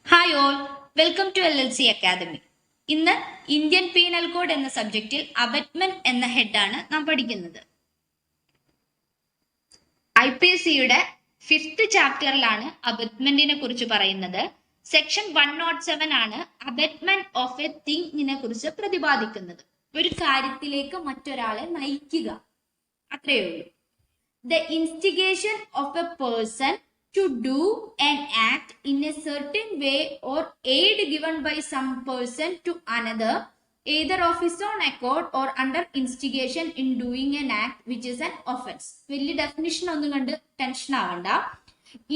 Hi all, welcome to LLC academy. ഇന്ന് Indian penal code എന്ന സബ്ജക്റ്റിൽ അബറ്റ്മെന്റ് എന്ന ഹെഡാണ് നാം പഠിക്കുന്നത്. IPSCയുടെ 5th ചാപ്റ്ററിലാണ് അബറ്റ്മെന്റിനെ കുറിച്ച് പറയുന്നത്. സെക്ഷൻ 107 ആണ് അബറ്റ്മെന്റ് ഓഫ് എ തിങ്ങിനെ കുറിച്ച് പ്രതിപാദിക്കുന്നത്. ഒരു കാര്യത്തിലേക്ക് മറ്റൊരാളെ നയിക്കുക, അത്രയേ ഉള്ളൂ. The instigation of a person to do an act in a certain way or aid given by some person to another, either of his own accord or under instigation in doing an act which is an offense. വലിയ definition ഒന്നും കണ്ട് tension ആവണ്ട.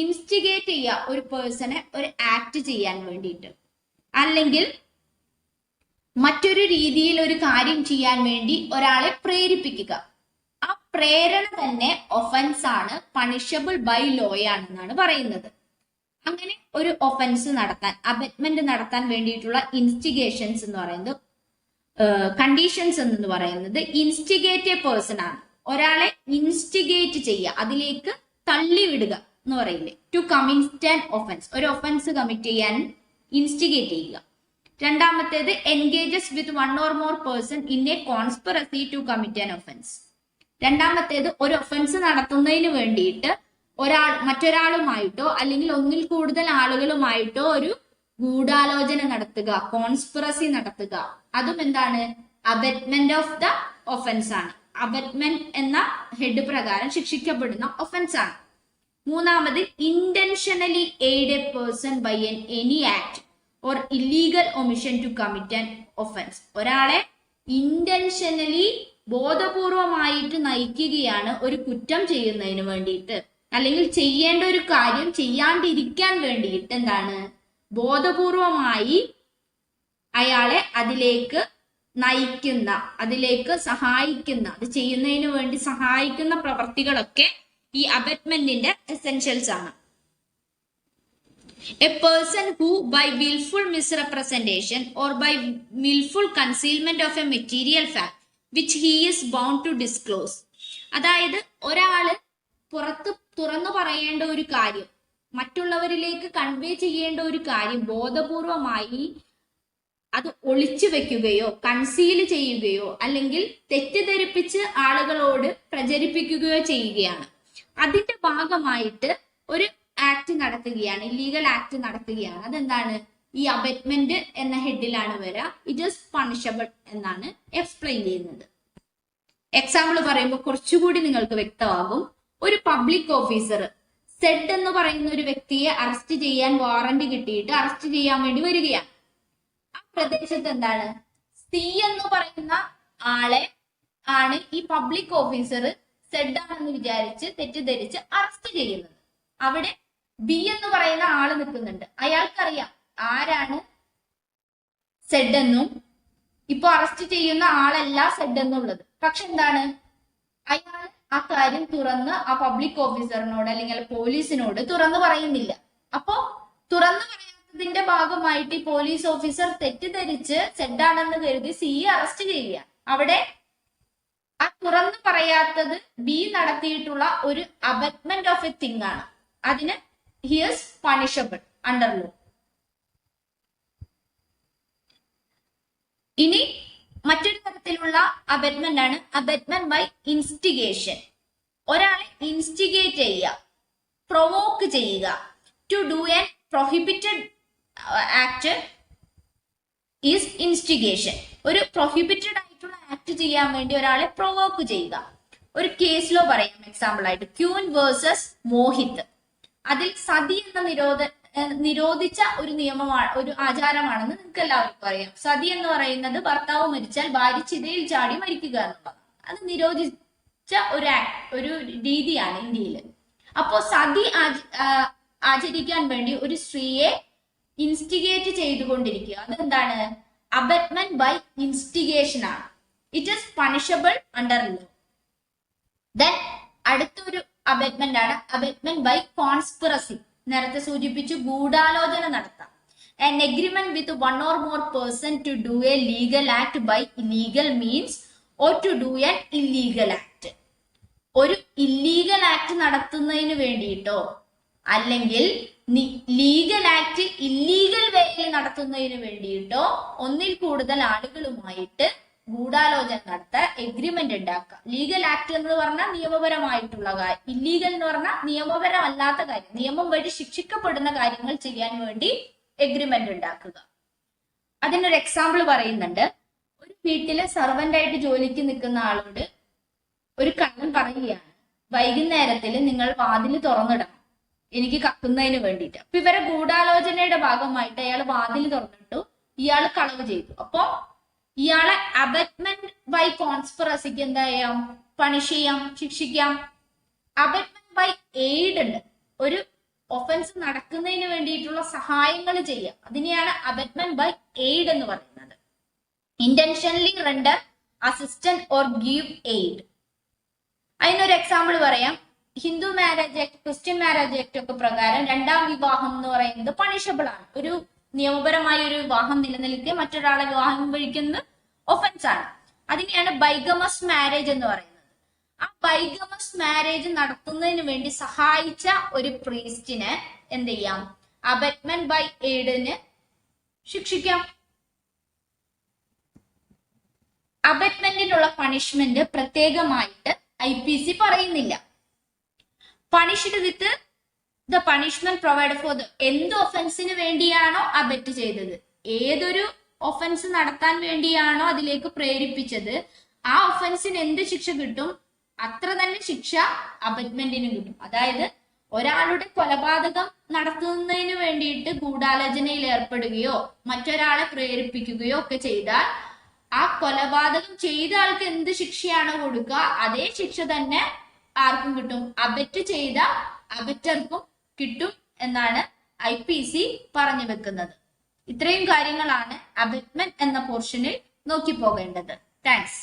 Instigate ചെയ്യുക ഒരു പേഴ്സണെ ഒരു act ചെയ്യാൻ വേണ്ടിയിട്ട്, അല്ലെങ്കിൽ മറ്റൊരു രീതിയിൽ ഒരു കാര്യം ചെയ്യാൻ വേണ്ടി ഒരാളെ പ്രേരിപ്പിക്കുക. ആ പ്രേരണ തന്നെ ഒഫൻസ് ആണ്, പണിഷബിൾ ബൈ ലോ ആണെന്നാണ് പറയുന്നത്. അങ്ങനെ ഒരു ഒഫൻസ് നടത്താൻ, അബറ്റ്മെന്റ് നടത്താൻ വേണ്ടിയിട്ടുള്ള ഇൻസ്റ്റിഗേഷൻസ് എന്ന് പറയുന്നത്, കണ്ടീഷൻസ് എന്ന് പറയുന്നത് ഇൻസ്റ്റിഗേറ്റ് എ പേഴ്സൺ ആണ്. ഒരാളെ ഇൻസ്റ്റിഗേറ്റ് ചെയ്യുക, അതിലേക്ക് തള്ളിവിടുക എന്ന് പറയില്ലേ, ടു കമ്മിറ്റ് ആൻ ഒഫൻസ്, ഒരു ഒഫൻസ് കമ്മിറ്റ് ചെയ്യാൻ ഇൻസ്റ്റിഗേറ്റ് ചെയ്യുക. രണ്ടാമത്തേത് engages with one or more person in a conspiracy to commit an offence. രണ്ടാമത്തേത് ഒരു ഒഫൻസ് നടത്തുന്നതിന് വേണ്ടിയിട്ട് മറ്റൊരാളുമായിട്ടോ അല്ലെങ്കിൽ ഒന്നിൽ കൂടുതൽ ആളുകളുമായിട്ടോ ഒരു ഗൂഢാലോചന നടത്തുക, കോൺസ്പിറസി നടത്തുക. അതും എന്താണ്? അബറ്റ്മെന്റ് ഓഫ് ദ ഒഫൻസ് ആണ്. അബറ്റ്മെന്റ് എന്ന ഹെഡ് പ്രകാരം ശിക്ഷിക്കപ്പെടുന്ന ഒഫൻസ് ആണ്. മൂന്നാമത് intentionally aid a person by any act or illegal omission to commit an offence. ഒരാളെ ഇന്റൻഷനലി ബോധപൂർവമായിട്ട് നയിക്കുകയാണ് ഒരു കുറ്റം ചെയ്യുന്നതിന് വേണ്ടിയിട്ട്, അല്ലെങ്കിൽ ചെയ്യേണ്ട ഒരു കാര്യം ചെയ്യാണ്ടിരിക്കാൻ വേണ്ടിയിട്ട് എന്താണ്, ബോധപൂർവമായി അയാളെ അതിലേക്ക് നയിക്കുന്ന, അതിലേക്ക് സഹായിക്കുന്ന, അത് ചെയ്യുന്നതിന് വേണ്ടി സഹായിക്കുന്ന പ്രവർത്തികളൊക്കെ ഈ അബറ്റ്മെന്റിന്റെ എസെൻഷ്യൽസ് ആണ്. A person who by willful misrepresentation or by willful concealment of a material fact which he is bound to disclose. അതായത് ഒരാള് തുറന്നു പറയേണ്ട ഒരു കാര്യം, മറ്റുള്ളവരിലേക്ക് കൺവേ ചെയ്യേണ്ട ഒരു കാര്യം ബോധപൂർവമായി അത് ഒളിച്ചു വെക്കുകയോ കൺസീൽ ചെയ്യുകയോ അല്ലെങ്കിൽ തെറ്റിദ്ധരിപ്പിച്ച് ആളുകളോട് പ്രചരിപ്പിക്കുകയോ ചെയ്യുകയാണ്. അതിന്റെ ഭാഗമായിട്ട് ഒരു ആക്ട് നടത്തുകയാണ്, ഇല്ലീഗൽ ആക്ട് നടത്തുകയാണ്. അതെന്താണ്? ഈ അബറ്റ്മെന്റ് എന്ന ഹെഡിലാണ് വരിക. ഇറ്റ് ഈസ് പണിഷബിൾ എന്നാണ് എക്സ്പ്ലെയിൻ ചെയ്യുന്നത്. എക്സാമ്പിൾ പറയുമ്പോൾ കുറച്ചുകൂടി നിങ്ങൾക്ക് വ്യക്തമാകും. ഒരു പബ്ലിക് ഓഫീസർ സെഡ് എന്ന് പറയുന്ന ഒരു വ്യക്തിയെ അറസ്റ്റ് ചെയ്യാൻ വാറന്റ് കിട്ടിയിട്ട് അറസ്റ്റ് ചെയ്യാൻ വേണ്ടി വരികയാണ്. ആ പ്രദേശത്ത് എന്താണ്, സി എന്ന് പറയുന്ന ആളെ ആണ് ഈ പബ്ലിക് ഓഫീസർ സെഡ് ആണെന്ന് വിചാരിച്ച് തെറ്റിദ്ധരിച്ച് അറസ്റ്റ് ചെയ്യുന്നത്. അവിടെ ബി എന്ന് പറയുന്ന ആള് നിൽക്കുന്നുണ്ട്. അയാൾക്കറിയാം ആരാണ് സെഡ് എന്നും ഇപ്പൊ അറസ്റ്റ് ചെയ്യുന്ന ആളല്ല സെഡ് എന്നുള്ളത്. പക്ഷെ എന്താണ്, അയാൾ ആ കാര്യം തുറന്ന് ആ പബ്ലിക് ഓഫീസറിനോട് അല്ലെങ്കിൽ പോലീസിനോട് തുറന്നു പറയുന്നില്ല. അപ്പോ തുറന്നു പറയാത്തതിന്റെ ഭാഗമായിട്ട് ഈ പോലീസ് ഓഫീസർ തെറ്റിദ്ധരിച്ച് സെഡ് ആണെന്ന് കരുതി സിയെ അറസ്റ്റ് ചെയ്യുകയാണ്. അവിടെ ആ തുറന്നു പറയാത്തത് ബി നടത്തിയിട്ടുള്ള ഒരു അബറ്റ്മെന്റ് ഓഫ് എ തിങ് ആണ്. അതിന് he is punishable under law. ഇനി മറ്റൊരു തരത്തിലുള്ള അബറ്റ്മെന്റ് ആണ് അബറ്റ്മെന്റ് ബൈ ഇൻസ്റ്റിഗേഷൻ. ഒരാളെ ഇൻസ്റ്റിഗേറ്റ് ചെയ്യുക, പ്രൊവോക്ക് ചെയ്യുക. To do an prohibited act is instigation. ഒരു പ്രൊഹിബിറ്റഡ് ആയിട്ടുള്ള ആക്ട് ചെയ്യാൻ വേണ്ടി ഒരാളെ പ്രൊവോക്ക് ചെയ്യുക. ഒരു കേസിലോ പറയാം, എക്സാമ്പിൾ ആയിട്ട് ക്യൂൻ വേഴ്സസ് മോഹിത്. അതിൽ സതി എന്ന നിരോധിച്ച ഒരു നിയമമാണ്, ഒരു ആചാരമാണെന്ന് നിങ്ങൾക്ക് എല്ലാവർക്കും അറിയാം. സതി എന്ന് പറയുന്നത് ഭർത്താവ് മരിച്ചാൽ ഭാര്യ ചിതയിൽ ചാടി മരിക്കുക എന്നുള്ളത്. അത് നിരോധിച്ച ഒരു രീതിയാണ് ഇന്ത്യയിൽ. അപ്പോ സതി ആചരിക്കാൻ വേണ്ടി ഒരു സ്ത്രീയെ ഇൻസ്റ്റിഗേറ്റ് ചെയ്തുകൊണ്ടിരിക്കുക. അതെന്താണ്? അബറ്റ്മെന്റ് ബൈ ഇൻസ്റ്റിഗേഷൻ ആണ്. It is punishable under law. Then അടുത്തൊരു അബറ്റ്മെന്റ് ആണ് അബറ്റ്മെന്റ് ബൈ കോൺസ്പിറസി. നേരത്തെ സൂചിപ്പിച്ചു, ഗൂഢാലോചന നടത്താം. An agreement with one or more person to do a legal act by illegal means or to do an illegal act. ഒരു illegal act നടത്തുന്നതിന് വേണ്ടിയിട്ടോ അല്ലെങ്കിൽ legal act illegal വേയിൽ നടത്തുന്നതിന് വേണ്ടിയിട്ടോ ഒന്നിൽ കൂടുതൽ ആളുകളുമായിട്ട് ഗൂഢാലോചന നടത്താൻ എഗ്രിമെന്റ് ഉണ്ടാക്കുക. ലീഗൽ ആക്ട് എന്ന് പറഞ്ഞാൽ നിയമപരമായിട്ടുള്ള കാര്യം, ഇല്ലീഗൽ എന്ന് പറഞ്ഞാൽ നിയമപരമല്ലാത്ത കാര്യം, നിയമം വഴി ശിക്ഷിക്കപ്പെടുന്ന കാര്യങ്ങൾ ചെയ്യാൻ വേണ്ടി എഗ്രിമെന്റ് ഉണ്ടാക്കുക. അതിനൊരു എക്സാമ്പിൾ പറയുന്നുണ്ട്. ഒരു വീട്ടിലെ സർവന്റ് ആയിട്ട് ജോലിക്ക് നിൽക്കുന്ന ആളോട് ഒരു കള്ളൻ പറയുകയാണ്, വൈകുന്നേരത്തിൽ നിങ്ങൾ വാതിൽ തുറന്നിടണം എനിക്ക് കക്കുന്നതിന് വേണ്ടിയിട്ട്. അപ്പൊ ഇവരെ ഗൂഢാലോചനയുടെ ഭാഗമായിട്ട് അയാൾ വാതിൽ തുറന്നിട്ടു, ഇയാൾ കളവ് ചെയ്തു. അപ്പൊ ഇയാളെ അബറ്റ്മെന്റ് ബൈ കോൺസ്പിറസിക്ക് എന്താ ചെയ്യാം, പണിഷ് ചെയ്യാം, ശിക്ഷിക്കാം. അബറ്റ്മെന്റ് ബൈ എയ്ഡ് ഉണ്ട്, ഒരു ഒഫൻസ് നടക്കുന്നതിന് വേണ്ടിയിട്ടുള്ള സഹായങ്ങൾ ചെയ്യാം. അതിനെയാണ് അബറ്റ്മെന്റ് ബൈ എയ്ഡ് എന്ന് പറയുന്നത്. Intentionally render assistant or give aid. അതിനൊരു എക്സാമ്പിൾ പറയാം. Hindu marriage act, Christian marriage act ഒക്കെ പ്രകാരം രണ്ടാം വിവാഹം എന്ന് പറയുന്നത് പണിഷബിൾ ആണ്. ഒരു നിയമപരമായ ഒരു വിവാഹം നിലനിൽക്കെ മറ്റൊരാളെ വിവാഹം കഴിക്കുന്നത് ഒഫൻസ് ആണ്. അതിനെയാണ് ബൈഗമസ് മാരേജ് എന്ന് പറയുന്നത്. ആ ബൈഗമസ് മാരേജ് നടത്തുന്നതിന് വേണ്ടി സഹായിച്ച ഒരു പ്രീസ്റ്റിനെ എന്ത് ചെയ്യാം, അബറ്റ്മെന്റ് ബൈ എയ്ഡിന് ശിക്ഷിക്കാം. അബറ്റ്മെന്റിനുള്ള പണിഷ്മെന്റ് പ്രത്യേകമായിട്ട് IPC പറയുന്നില്ല. Punished with the punishment provide for the എന്ത് ഒഫൻസിന് വേണ്ടിയാണോ അബറ്റ് ചെയ്തത്, ഏതൊരു ഒഫൻസ് നടത്താൻ വേണ്ടിയാണോ അതിലേക്ക് പ്രേരിപ്പിച്ചത്, ആ ഒഫൻസിന് എന്ത് ശിക്ഷ കിട്ടും അത്ര തന്നെ ശിക്ഷ അബറ്റ്മെന്റിനും കിട്ടും. അതായത് ഒരാളുടെ കൊലപാതകം നടത്തുന്നതിന് വേണ്ടിയിട്ട് ഗൂഢാലോചനയിൽ ഏർപ്പെടുകയോ മറ്റൊരാളെ പ്രേരിപ്പിക്കുകയോ ഒക്കെ ചെയ്താൽ ആ കൊലപാതകം ചെയ്ത ആൾക്ക് എന്ത് ശിക്ഷയാണോ കൊടുക്കുക അതേ ശിക്ഷ തന്നെ ആർക്കും കിട്ടും, അബറ്റ് ചെയ്ത അബറ്റർക്കും കിട്ടും എന്നാണ് IPC പറഞ്ഞു വെക്കുന്നത്. ഇത്രയും കാര്യങ്ങളാണ് അബറ്റ്മെന്റ് എന്ന പോർഷനിൽ നോക്കി പോകേണ്ടത്. താങ്ക്സ്.